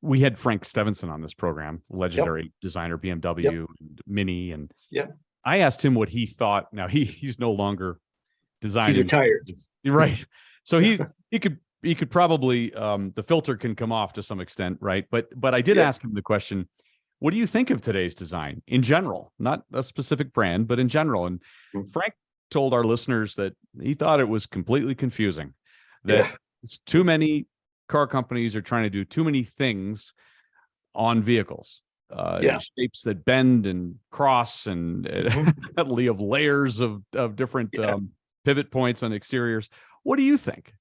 we had Frank Stevenson on this program, legendary designer, Yep. BMW, and Mini, and Yep. I asked him what he thought. Now he's no longer designing. He's retired. Right. So he could probably the filter can come off to some extent, right? But I did ask him the question, what do you think of today's design in general? Not a specific brand, but in general. And Frank told our listeners that he thought it was completely confusing, that it's too many car companies are trying to do too many things on vehicles. Shapes that bend and cross, and you have layers of different pivot points on exteriors. What do you think?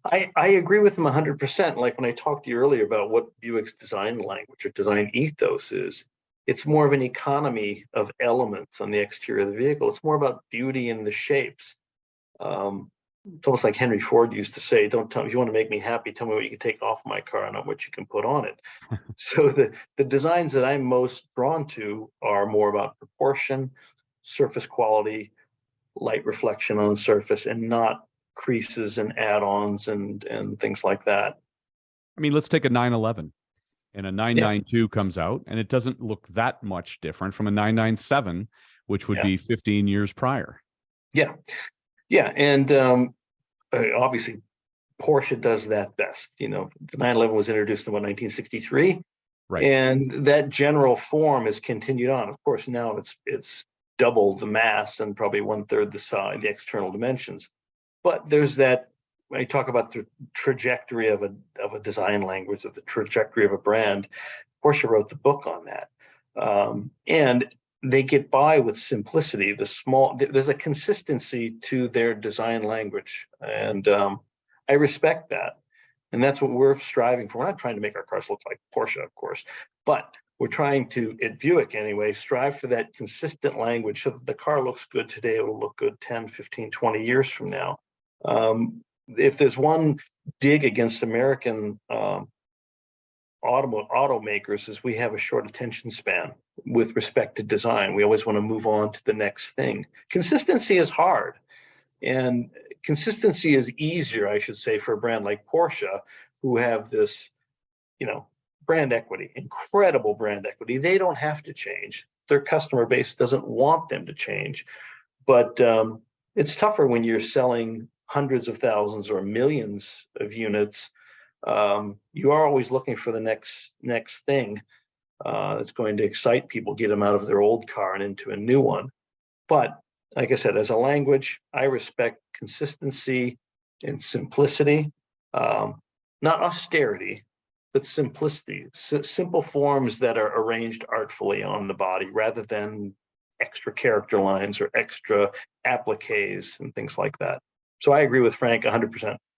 I agree with him 100%. Like when I talked to you earlier about what Buick's design language or design ethos is, it's more of an economy of elements on the exterior of the vehicle. It's more about beauty in the shapes. It's almost like Henry Ford used to say, "Don't tell me if you want to make me happy, tell me what you can take off my car, not what you can put on it." So the designs that I'm most drawn to are more about proportion, surface quality, light reflection on the surface, and not creases and add-ons and things like that. I mean, let's take a 911, and a 992 comes out, and it doesn't look that much different from a 997, which would be 15 years prior. And obviously Porsche does that best. The 911 was introduced in 1963, right? And that general form has continued on. Of course, now it's double the mass and probably 1/3 the size, the external dimensions. But there's that. When you talk about the trajectory of a design language, of the trajectory of a brand, Porsche wrote the book on that, and they get by with simplicity. There's a consistency to their design language, and I respect that. And that's what we're striving for. We're not trying to make our cars look like Porsche, of course, but we're trying to, at Buick anyway, strive for that consistent language so that the car looks good today, it will look good 10, 15, 20 years from now. If there's one dig against American automakers, is we have a short attention span with respect to design. We always want to move on to the next thing. Consistency is hard, and consistency is easier, I should say, for a brand like Porsche, who have this, brand equity, incredible brand equity. They don't have to change. Their customer base doesn't want them to change. But it's tougher when you're selling hundreds of thousands or millions of units. You are always looking for the next thing that's going to excite people, get them out of their old car and into a new one. But like I said, as a language, I respect consistency and simplicity, not austerity, but simplicity, simple forms that are arranged artfully on the body rather than extra character lines or extra appliques and things like that. So I agree with Frank 100%.